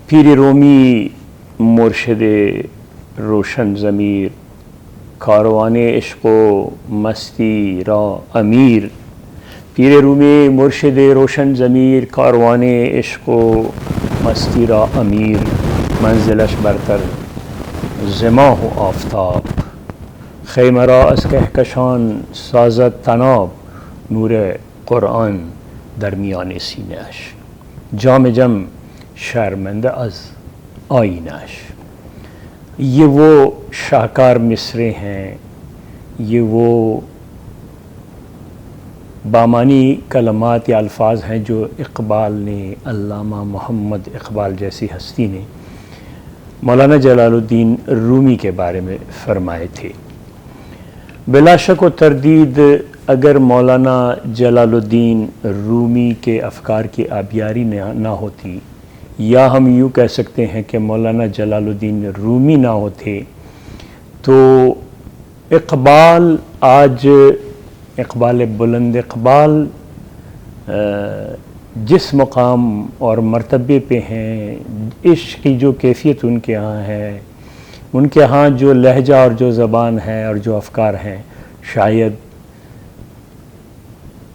پیر رومی مرشد روشن ضمیر، کاروان عشق و مستی را امیر. پیر رومی مرشد روشن ضمیر، کاروان عشق و مستی را امیر. منزلش برتر ز ماه و آفتاب، خیمه را از کهکشان سازد طناب. نور قرآن در میان سینه‌اش، جام جم شرمنده از آئینه‌اش. یہ وہ شاہکار مصرے ہیں، یہ وہ بامانی کلمات یا الفاظ ہیں جو اقبال نے، علامہ محمد اقبال جیسی ہستی نے مولانا جلال الدین رومی کے بارے میں فرمائے تھے۔ بلا شک و تردید اگر مولانا جلال الدین رومی کے افکار کی آبیاری نہ ہوتی، یا ہم یوں کہہ سکتے ہیں کہ مولانا جلال الدین رومی نہ ہوتے، تو اقبال آج، اقبال بلند اقبال جس مقام اور مرتبے پہ ہیں، عشق کی جو کیفیت ان کے ہاں ہے، ان کے ہاں جو لہجہ اور جو زبان ہے اور جو افکار ہیں، شاید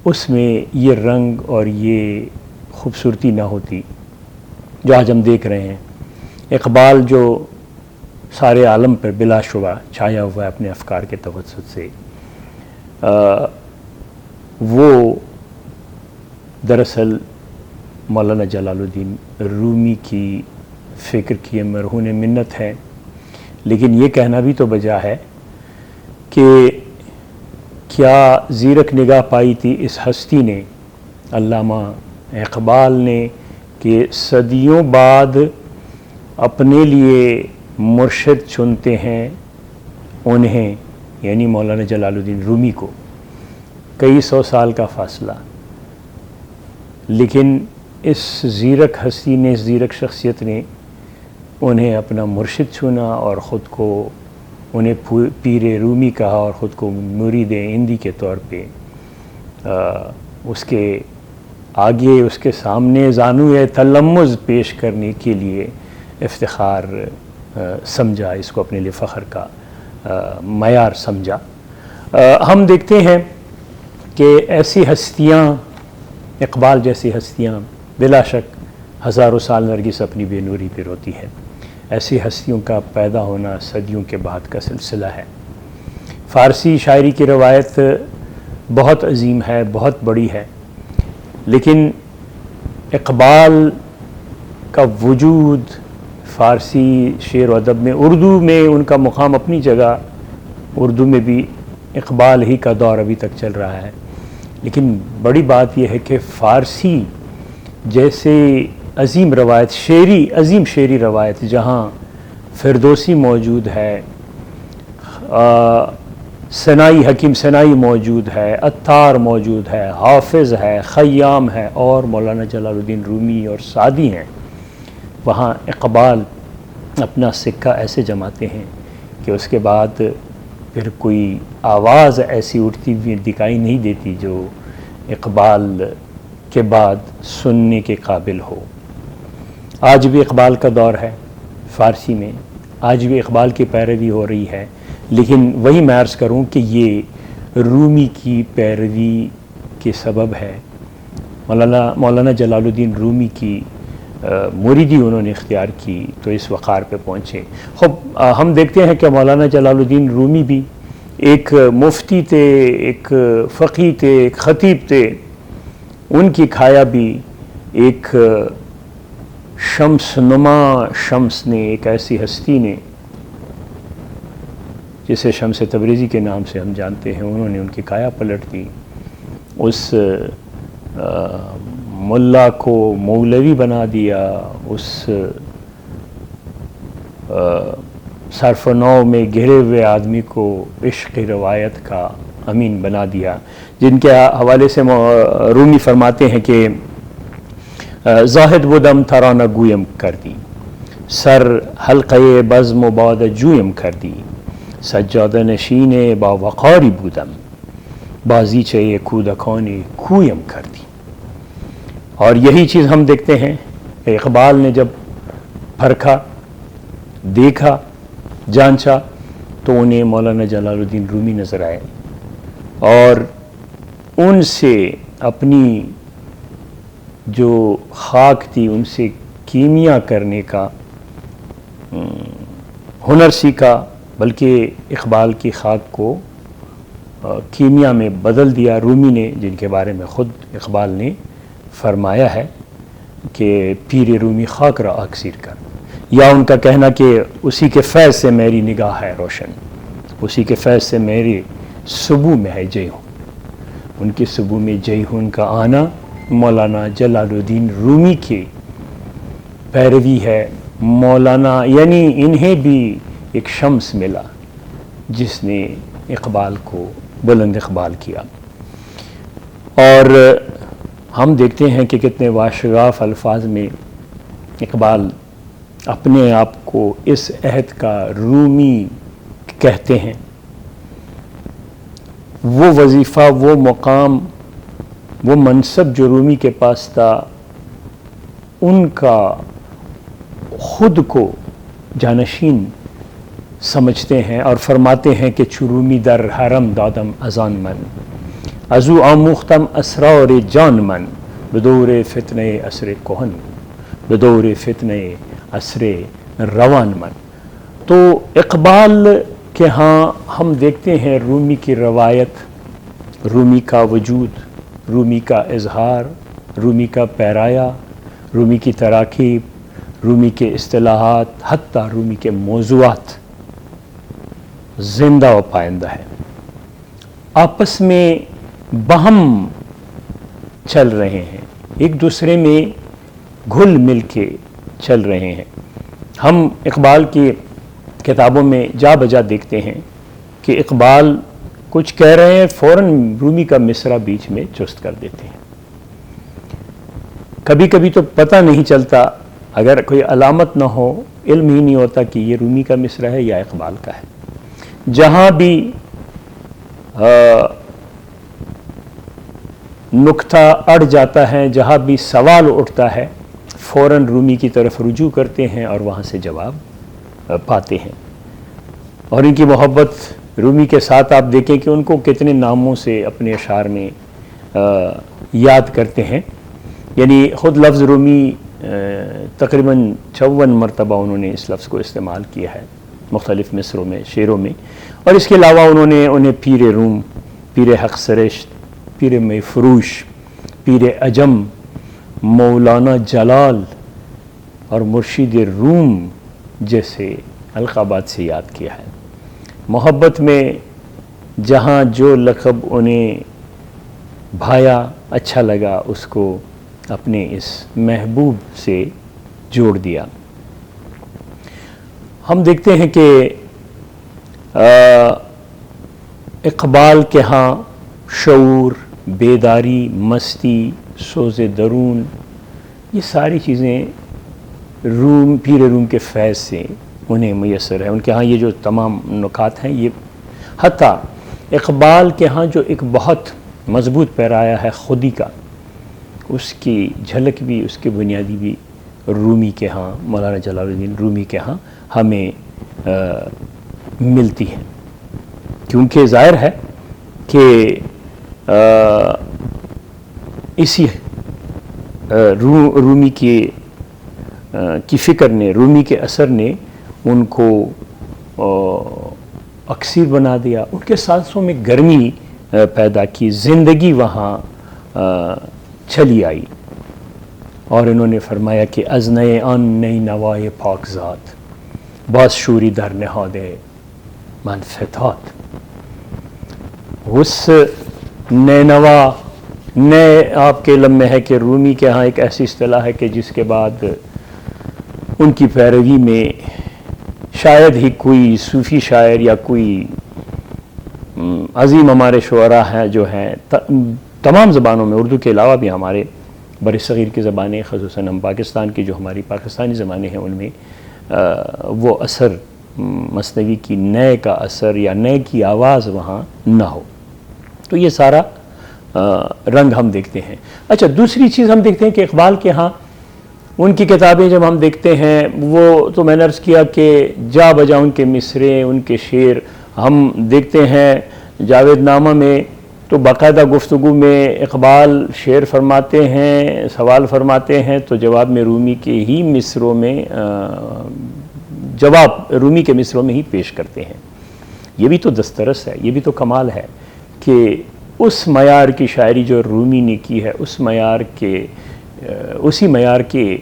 اس میں یہ رنگ اور یہ خوبصورتی نہ ہوتی جو آج ہم دیکھ رہے ہیں۔ اقبال جو سارے عالم پر بلا شبہ چھایا ہوا ہے اپنے افکار کے توسط سے، وہ دراصل مولانا جلال الدین رومی کی فکر کی مرہون منت ہے۔ لیکن یہ کہنا بھی تو بجا ہے کہ کیا زیرک نگاہ پائی تھی اس ہستی نے، علامہ اقبال نے، کہ صدیوں بعد اپنے لیے مرشد چنتے ہیں انہیں، یعنی مولانا جلال الدین رومی کو، کئی سو سال کا فاصلہ، لیکن اس زیرک ہستی نے، اس زیرک شخصیت نے انہیں اپنا مرشد چنا اور خود کو انہیں پیر رومی کہا اور خود کو مرید ہندی کے طور پہ اس کے آگے، اس کے سامنے زانوئے تلمذ پیش کرنے کے لیے افتخار سمجھا، اس کو اپنے لیے فخر کا معیار سمجھا۔ ہم دیکھتے ہیں کہ ایسی ہستیاں، اقبال جیسی ہستیاں بلا شک ہزاروں سال نرگس اپنی بے نوری پہ روتی ہے۔ ایسی ہستیوں کا پیدا ہونا صدیوں کے بعد کا سلسلہ ہے۔ فارسی شاعری کی روایت بہت عظیم ہے، بہت بڑی ہے، لیکن اقبال کا وجود فارسی شعر و ادب میں، اردو میں ان کا مقام اپنی جگہ، اردو میں بھی اقبال ہی کا دور ابھی تک چل رہا ہے۔ لیکن بڑی بات یہ ہے کہ فارسی جیسے عظیم روایت، عظیم شعری روایت، جہاں فردوسی موجود ہے، ثنائی، حکیم ثنائی موجود ہے، عطار موجود ہے، حافظ ہے، خیام ہے، اور مولانا جلال الدین رومی اور سعدی ہیں، وہاں اقبال اپنا سکہ ایسے جماتے ہیں کہ اس کے بعد پھر کوئی آواز ایسی اٹھتی ہوئی دکھائی نہیں دیتی جو اقبال کے بعد سننے کے قابل ہو۔ آج بھی اقبال کا دور ہے فارسی میں، آج بھی اقبال کی پیروی ہو رہی ہے، لیکن وہی میں عرض کروں کہ یہ رومی کی پیروی کے سبب ہے۔ مولانا جلال الدین رومی کی مریدی انہوں نے اختیار کی تو اس وقار پہ پہنچے۔ ہم دیکھتے ہیں کہ مولانا جلال الدین رومی بھی ایک مفتی تھے، ایک فقیہ تھے، ایک خطیب تھے۔ ان کی کھایا بھی ایک شمس نما شمس نے، ایک ایسی ہستی نے جسے شمس تبریزی کے نام سے ہم جانتے ہیں، انہوں نے ان کی کایا پلٹ دی۔ اس ملا کو مولوی بنا دیا، اس صرف نو میں گھرے ہوئے آدمی کو عشق روایت کا امین بنا دیا، جن کے حوالے سے رومی فرماتے ہیں کہ زاہد بودم ترانہ گویم کر دی، سر حلقے بزم و باد جویم کر دی، سجادہ نشین با وقاری بودم، بازیچے کودکان کویم کر دی۔ اور یہی چیز ہم دیکھتے ہیں کہ اقبال نے جب پرکھا، دیکھا، جانچا تو انہیں مولانا جلال الدین رومی نظر آئے اور ان سے اپنی جو خاک تھی ان سے کیمیا کرنے کا ہنر سیکھا، بلکہ اقبال کی خاک کو کیمیا میں بدل دیا رومی نے، جن کے بارے میں خود اقبال نے فرمایا ہے کہ پیر رومی خاک را اکسیر کر، یا ان کا کہنا کہ اسی کے فیض سے میری نگاہ ہے روشن، اسی کے فیض سے میرے صبح میں ہے جے ہوں، ان کے صبح میں جے ہوں کا آنا مولانا جلال الدین رومی کی پیروی ہے۔ مولانا یعنی انہیں بھی ایک شمس ملا جس نے اقبال کو بلند اقبال کیا، اور ہم دیکھتے ہیں کہ کتنے واشگاف الفاظ میں اقبال اپنے آپ کو اس عہد کا رومی کہتے ہیں۔ وہ وظیفہ، وہ مقام، وہ منصب جو رومی کے پاس تھا، ان کا خود کو جانشین سمجھتے ہیں اور فرماتے ہیں کہ چرومی در حرم دادم ازان من، ازو آموختم اسرار جان من، بدور فتنہ عصر کہن، بدور فتنہ عصر روان من۔ تو اقبال کے ہاں ہم دیکھتے ہیں رومی کی روایت، رومی کا وجود، رومی کا اظہار، رومی کا پیرایا، رومی کی تراکیب، رومی کے اصطلاحات، حتیٰ رومی کے موضوعات زندہ و پائندہ ہے، آپس میں باہم چل رہے ہیں، ایک دوسرے میں گھل مل کے چل رہے ہیں۔ ہم اقبال کی کتابوں میں جا بجا دیکھتے ہیں کہ اقبال کچھ کہہ رہے ہیں، فوراً رومی کا مصرع بیچ میں چست کر دیتے ہیں۔ کبھی کبھی تو پتہ نہیں چلتا، اگر کوئی علامت نہ ہو، علم ہی نہیں ہوتا کہ یہ رومی کا مصرع ہے یا اقبال کا ہے۔ جہاں بھی نکتہ اڑ جاتا ہے، جہاں بھی سوال اٹھتا ہے، فوراً رومی کی طرف رجوع کرتے ہیں اور وہاں سے جواب پاتے ہیں۔ اور ان کی محبت رومی کے ساتھ آپ دیکھیں کہ ان کو کتنے ناموں سے اپنے اشعار میں یاد کرتے ہیں، یعنی خود لفظ رومی تقریباً 54 مرتبہ انہوں نے اس لفظ کو استعمال کیا ہے مختلف مصروں میں، شعروں میں، اور اس کے علاوہ انہیں پیر روم، پیر حق سرشت، پیر می فروش، پیر عجم، مولانا جلال اور مرشد روم جیسے القابات سے یاد کیا ہے۔ محبت میں جہاں جو لقب انہیں بھایا، اچھا لگا، اس کو اپنے اس محبوب سے جوڑ دیا۔ ہم دیکھتے ہیں کہ اقبال کے ہاں شعور، بیداری، مستی، سوز درون، یہ ساری چیزیں پیر روم کے فیض سے انہیں میسر ہے۔ ان کے ہاں یہ جو تمام نکات ہیں، یہ حتیٰ اقبال کے ہاں جو ایک بہت مضبوط پیرایا ہے خودی کا، اس کی جھلک بھی، اس کی بنیادی بھی رومی کے ہاں، مولانا جلال الدین رومی کے ہاں ہمیں ملتی ہے، کیونکہ ظاہر ہے کہ اسی رومی کی فکر نے، رومی کے اثر نے ان کو اکسیر بنا دیا، ان کے سانسوں میں گرمی پیدا کی، زندگی وہاں چلی آئی، اور انہوں نے فرمایا کہ از نئے آن نئی نوائے پاک ذات، باز شوری در نہاد من فتات۔ اس نئے نوا، نئے آپ کے علم میں ہے کہ رومی کے ہاں ایک ایسی اصطلاح ہے کہ جس کے بعد ان کی پیروی میں شاید ہی کوئی صوفی شاعر یا کوئی عظیم ہمارے شعراء ہیں جو ہیں تمام زبانوں میں، اردو کے علاوہ بھی ہمارے بر صغیر کی زبانیں، خصوصاً ہم پاکستان کی جو ہماری پاکستانی زبانیں ہیں، ان میں وہ اثر مثنوی کی نئے کا اثر یا نئے کی آواز وہاں نہ ہو۔ تو یہ سارا رنگ ہم دیکھتے ہیں۔ اچھا، دوسری چیز ہم دیکھتے ہیں کہ اقبال کے ہاں ان کی کتابیں جب ہم دیکھتے ہیں وہ تو میں نے عرض کیا کہ جا بجا ان کے مصرے، ان کے شعر ہم دیکھتے ہیں جاوید نامہ میں تو باقاعدہ گفتگو میں اقبال شعر فرماتے ہیں، سوال فرماتے ہیں تو جواب میں رومی کے ہی مصروں میں جواب رومی کے مصروں میں ہی پیش کرتے ہیں۔ یہ بھی تو دسترس ہے، یہ بھی تو کمال ہے کہ اس معیار کی شاعری جو رومی نے کی ہے، اسی معیار کے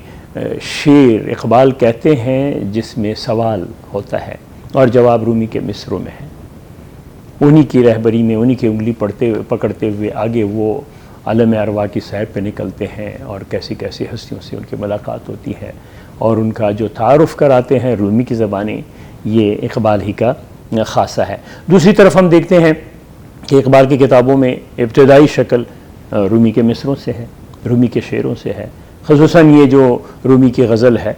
شعر اقبال کہتے ہیں جس میں سوال ہوتا ہے اور جواب رومی کے مصروں میں ہے۔ انہی کی رہبری میں، انہی کی انگلی پکڑتے ہوئے آگے وہ عالم ارواح کی سیر پہ نکلتے ہیں اور کیسی کیسی ہستیوں سے ان کی ملاقات ہوتی ہے اور ان کا جو تعارف کراتے ہیں رومی کی زبانیں، یہ اقبال ہی کا خاصہ ہے۔ دوسری طرف ہم دیکھتے ہیں کہ اقبال کی کتابوں میں ابتدائی شکل رومی کے مصروں سے ہے، رومی کے شعروں سے ہے، خصوصاً یہ جو رومی کی غزل ہے،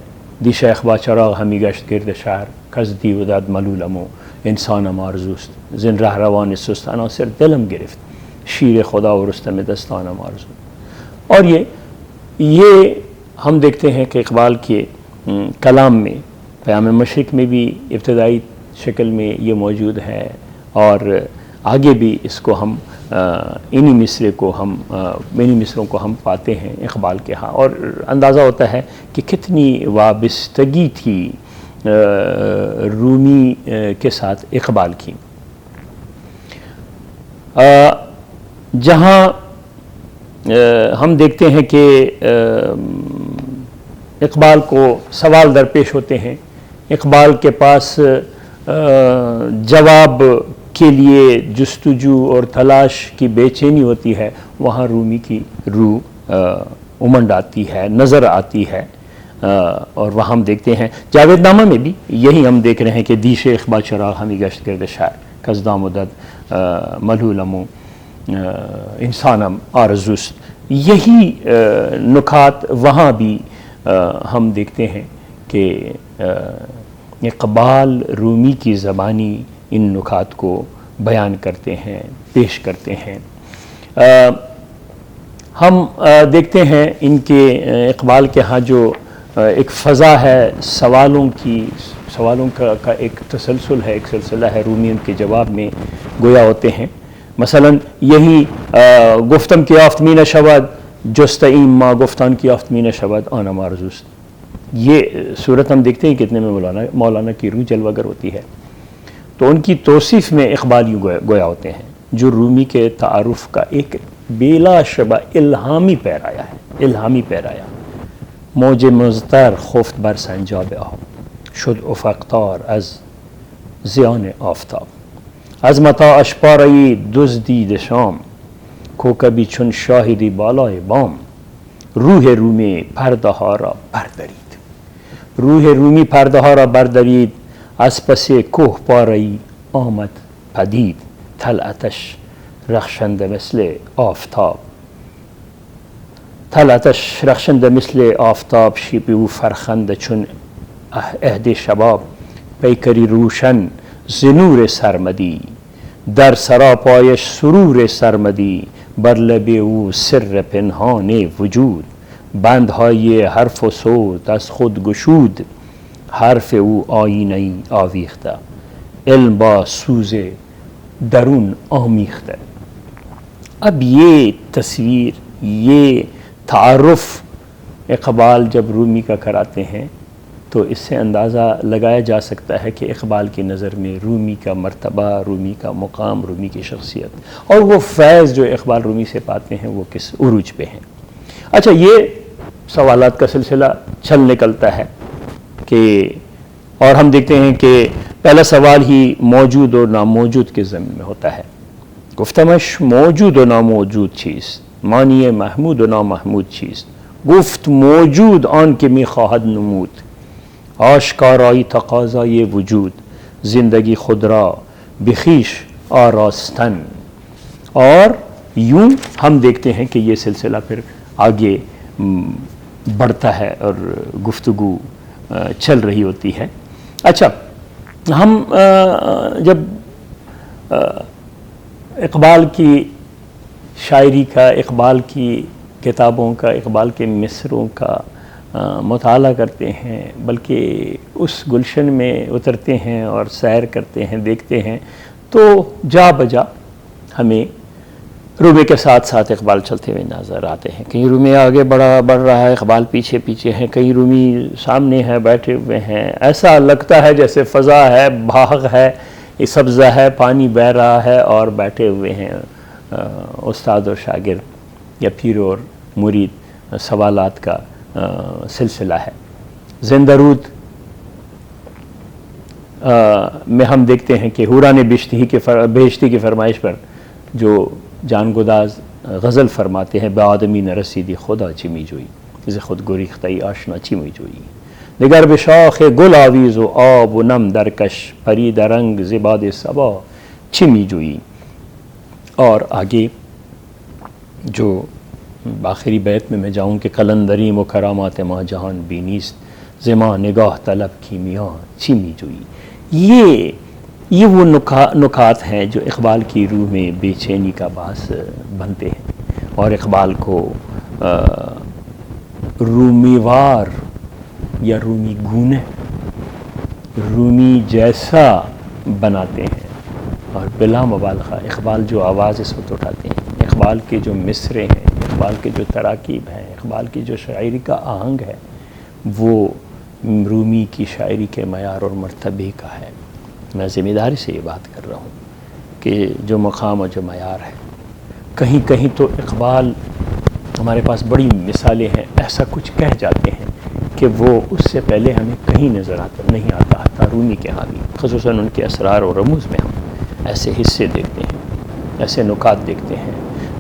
دی شیخ با چراغ ہمی گشت گرد شهر کز دی و داد ملولمو انسانم آرزوست زن رهروان سست عناصر دلم گرفت شیر خدا و رستم دستانم آرزو۔ اور یہ ہم دیکھتے ہیں کہ اقبال کے کلام میں پیام مشرق میں بھی ابتدائی شکل میں یہ موجود ہے اور آگے بھی اس کو ہم انہی مصروں کو ہم پاتے ہیں اقبال کے ہاں، اور اندازہ ہوتا ہے کہ کتنی وابستگی تھی رومی کے ساتھ اقبال کی۔ جہاں ہم دیکھتے ہیں کہ اقبال کو سوال درپیش ہوتے ہیں، اقبال کے پاس جواب کے لیے جستجو اور تلاش کی بے چینی ہوتی ہے، وہاں رومی کی روح امنڈ آتی ہے، نظر آتی ہے، اور وہاں ہم دیکھتے ہیں جاوید نامہ میں بھی یہی ہم دیکھ رہے ہیں کہ دی شیخ با چراغ ہمی گشت گرد شهر کز دام و دد ملولمو انسانم آرزوست، یہی نکات وہاں بھی ہم دیکھتے ہیں کہ اقبال رومی کی زبانی ان نکات کو بیان کرتے ہیں، پیش کرتے ہیں۔ ہم دیکھتے ہیں ان کے اقبال کے ہاں جو ایک فضا ہے، سوالوں کا ایک تسلسل ہے، ایک سلسلہ ہے، رومی ان کے جواب میں گویا ہوتے ہیں۔ مثلا یہی گفتم کی آفت می نشود جست این ما گفتان کی آفت می نشود آنم آرزوست، یہ صورت ہم دیکھتے ہیں کتنے میں مولانا کی روح جلوہ گر ہوتی ہے۔ تو ان کی توصیف میں اقبال یوں گویا ہوتے ہیں جو رومی کے تعارف کا ایک بلا شبہ الہامی پیرایا ہے، الہامی پیرایا۔ موج مضطر خفت بر سنجاب آب شد افق تار از زیان آفتاب از متا اشپاره‌ای دزدید شام کوکبی چون شاهدی بالای بام روح رومی پرده ها را بردرید، روح رومی پرده ها را بردرید از پس کوه پاره‌ای آمد پدید طلعتش رخشنده مثل آفتاب، طلعتش رخشنده مثل آفتاب شیب او فرخنده چون عهد شباب پیکری روشن ز نور سرمدی در سراپایش سرور سرمدی بر لب او سر پنهان وجود بندهای حرف و صوت از خود گشود حرف او آینه‌ای آویخته علم با سوز درون آمیخته۔ اب یہ تصویر، یہ تعارف اقبال جب رومی کا کراتے ہیں تو اس سے اندازہ لگایا جا سکتا ہے کہ اقبال کی نظر میں رومی کا مرتبہ، رومی کا مقام، رومی کی شخصیت اور وہ فیض جو اقبال رومی سے پاتے ہیں وہ کس عروج پہ ہیں۔ اچھا، یہ سوالات کا سلسلہ چل نکلتا ہے کہ اور ہم دیکھتے ہیں کہ پہلا سوال ہی موجود اور ناموجود کے ضمن میں ہوتا ہے۔ گفتمش موجود و ناموجود چیست، معنی محمود و نامحمود چیست، گفت موجود آن که میخواهد نمود، آشکارایی تقاضای وجود، زندگی خود را بخیش آراستن۔ اور یوں ہم دیکھتے ہیں کہ یہ سلسلہ پھر آگے بڑھتا ہے اور گفتگو چل رہی ہوتی ہے۔ اچھا، ہم جب اقبال کی شاعری کا، اقبال کی کتابوں کا، اقبال کے مصروں کا مطالعہ کرتے ہیں بلکہ اس گلشن میں اترتے ہیں اور سیر کرتے ہیں، دیکھتے ہیں، تو جا بجا ہمیں رومی کے ساتھ ساتھ اقبال چلتے ہوئے نظر آتے ہیں۔ کہیں رومی آگے بڑھ رہا ہے، اقبال پیچھے پیچھے ہیں، کہیں رومی سامنے ہے، بیٹھے ہوئے ہیں، ایسا لگتا ہے جیسے فضا ہے، باغ ہے، یہ سبزہ ہے، پانی بہہ رہا ہے اور بیٹھے ہوئے ہیں استاد اور شاگرد یا پیر اور مرید، سوالات کا سلسلہ ہے۔ زندہ رود میں ہم دیکھتے ہیں کہ حوران بہشتی کی فرمائش پر جو جان گداز غزل فرماتے ہیں، "بے آدمی نہ رسیدی خدا چمی جوئی، ز خود گریختئی آشنا چمی جوئی، دگر به شاخ گل آویز و آب و نم درکش، پرید رنگ ز باد صبا چمی جوئی"۔ اور آگے جو آخری بیت میں جاؤں کہ "قلندریم و کرامات ما جہان بینیست، ز ما نگاہ طلب کیمیا چمی جوئی"۔ یہ وہ نکات ہیں جو اقبال کی روح میں بے چینی کا باعث بنتے ہیں اور اقبال کو رومی وار یا رومی گونے، رومی جیسا بناتے ہیں۔ اور بلا مبالغہ اقبال جو آواز اس وقت اٹھاتے ہیں، اقبال کے جو مصرے ہیں، اقبال کے جو تراکیب ہیں، اقبال کی جو شاعری کا آہنگ ہے، وہ رومی کی شاعری کے معیار اور مرتبے کا ہے۔ میں ذمہ داری سے یہ بات کر رہا ہوں کہ جو مقام اور جو معیار ہے، کہیں کہیں تو اقبال، ہمارے پاس بڑی مثالیں ہیں، ایسا کچھ کہہ جاتے ہیں کہ وہ اس سے پہلے ہمیں کہیں نظر نہیں آتا، حتیٰ رومی کے ہاں بھی، خصوصاً ان کے اسرار و رموز میں ہم ایسے حصے دیکھتے ہیں، ایسے نکات دیکھتے ہیں۔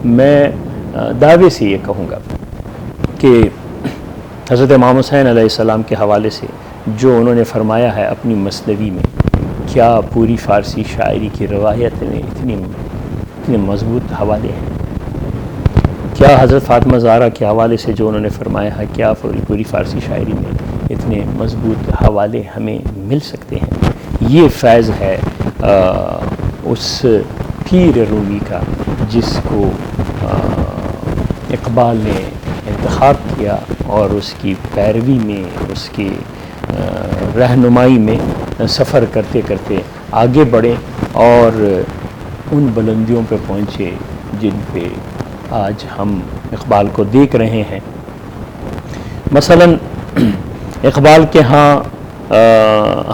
میں دعوے سے یہ کہوں گا کہ حضرت امام حسین علیہ السلام کے حوالے سے جو انہوں نے فرمایا ہے اپنی مثنوی میں، کیا پوری فارسی شاعری کی روایت میں اتنے مضبوط حوالے ہیں؟ کیا حضرت فاطمہ زہرا کے حوالے سے جو انہوں نے فرمایا ہے، کیا پوری فارسی شاعری میں اتنے مضبوط حوالے ہمیں مل سکتے ہیں؟ یہ فیض ہے اس پیر رومی کا جس کو اقبال نے انتخاب کیا اور اس کی پیروی میں، اس کی رہنمائی میں سفر کرتے کرتے آگے بڑھے اور ان بلندیوں پہ پہنچے جن پہ آج ہم اقبال کو دیکھ رہے ہیں۔ مثلاً اقبال کے ہاں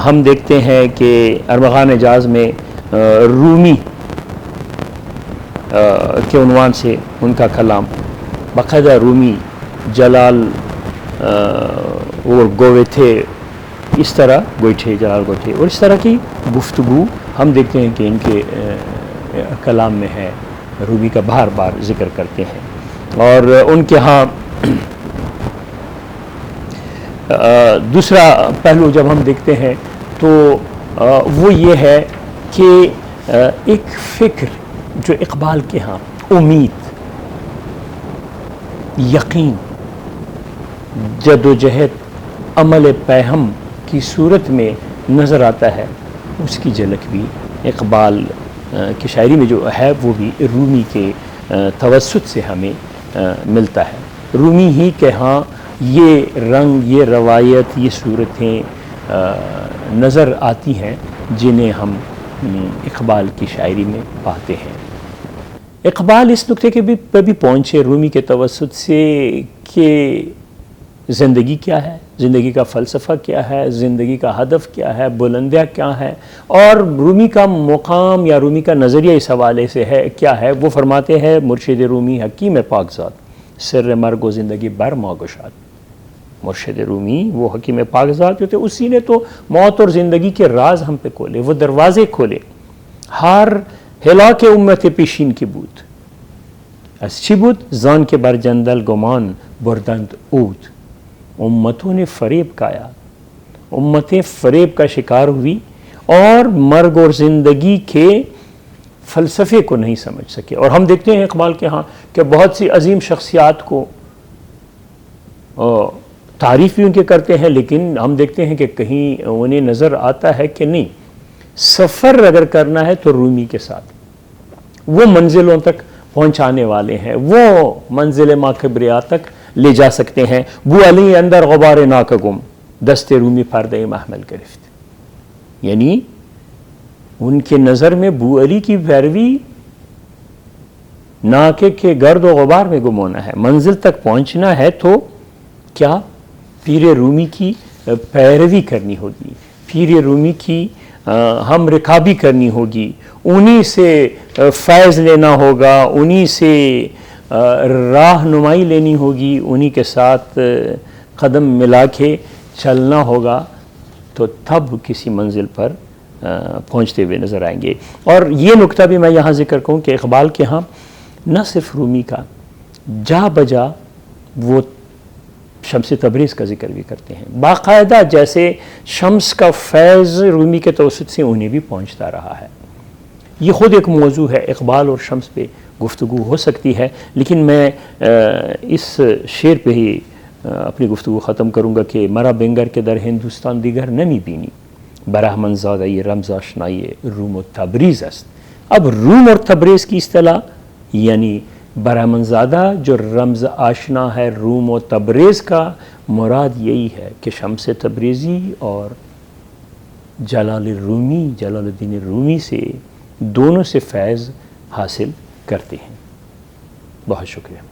ہم دیکھتے ہیں کہ ارمغان اعجاز میں رومی کے عنوان سے ان کا کلام باقاعدہ رومی، جلال اور گویٹھے، اس طرح جلال گویٹھے اور اس طرح کی گفتگو ہم دیکھتے ہیں کہ ان کے کلام میں ہے، رومی کا بار بار ذکر کرتے ہیں۔ اور ان کے ہاں دوسرا پہلو جب ہم دیکھتے ہیں تو وہ یہ ہے کہ ایک فکر جو اقبال کے ہاں امید، یقین، جد و جہد، عمل پیہم کی صورت میں نظر آتا ہے، اس کی جھلک بھی اقبال کی شاعری میں جو ہے وہ بھی رومی کے توسط سے ہمیں ملتا ہے۔ رومی ہی کے ہاں یہ رنگ، یہ روایت، یہ صورتیں نظر آتی ہیں جنہیں ہم اقبال کی شاعری میں پاتے ہیں۔ اقبال اس نقطے کے پہ بھی پہنچے رومی کے توسط سے کہ زندگی کیا ہے، زندگی کا فلسفہ کیا ہے، زندگی کا ہدف کیا ہے، بلندیاں کیا ہے، اور رومی کا مقام یا رومی کا نظریہ اس حوالے سے ہے کیا ہے۔ وہ فرماتے ہیں مرشد رومی حکیم پاکزاد، سر مرگ و زندگی بر ما گشاد۔ مرشد رومی وہ حکیم پاکزاد جو تھے، اسی نے تو موت اور زندگی کے راز ہم پہ کھولے، وہ دروازے کھولے۔ ہر ہلاک امت پیشین کی بود، از چی بود زان کے بر جندل گمان بردند عود۔ امتوں نے فریب کھایا، امتیں فریب کا شکار ہوئی اور مرگ اور زندگی کے فلسفے کو نہیں سمجھ سکے۔ اور ہم دیکھتے ہیں اقبال کے ہاں کہ بہت سی عظیم شخصیات کو تعریف بھی ان کے کرتے ہیں، لیکن ہم دیکھتے ہیں کہ کہیں انہیں نظر آتا ہے کہ نہیں، سفر اگر کرنا ہے تو رومی کے ساتھ وہ منزلوں تک پہنچانے والے ہیں، وہ منزل ما کبریا تک لے جا سکتے ہیں. بو علی اندر غبار ناک گم دست رومی پردہ محمل گرفت. یعنی ان کے نظر میں بو علی کی پیروی ناکے کے گرد و غبار میں گم ہونا ہے. منزل تک پہنچنا ہے تو کیا پیر رومی کی پیروی کرنی ہوگی, پیر رومی کی ہم رکابی کرنی ہوگی, انہی سے فیض لینا ہوگا, انہی سے راہنمائی لینی ہوگی, انہی کے ساتھ قدم ملا کے چلنا ہوگا, تو تب کسی منزل پر پہنچتے ہوئے نظر آئیں گے. اور یہ نکتہ بھی میں یہاں ذکر کروں کہ اقبال کے ہاں نہ صرف رومی کا جا بجا وہ شمس تبریز کا ذکر بھی کرتے ہیں, باقاعدہ جیسے شمس کا فیض رومی کے توسط سے انہیں بھی پہنچتا رہا ہے. یہ خود ایک موضوع ہے, اقبال اور شمس پہ گفتگو ہو سکتی ہے, لیکن میں اس شعر پہ ہی اپنی گفتگو ختم کروں گا کہ مرا بنگر کے در ہندوستان دیگر نمی بینی برہمن زادہ یہ رمز آشنائی روم و تبریز است. اب روم اور تبریز کی اصطلاح یعنی برہمن زادہ جو رمز آشنا ہے روم و تبریز کا, مراد یہی ہے کہ شمس تبریزی اور جلال الدین رومی سے دونوں سے فیض حاصل کرتے ہیں. بہت شکریہ.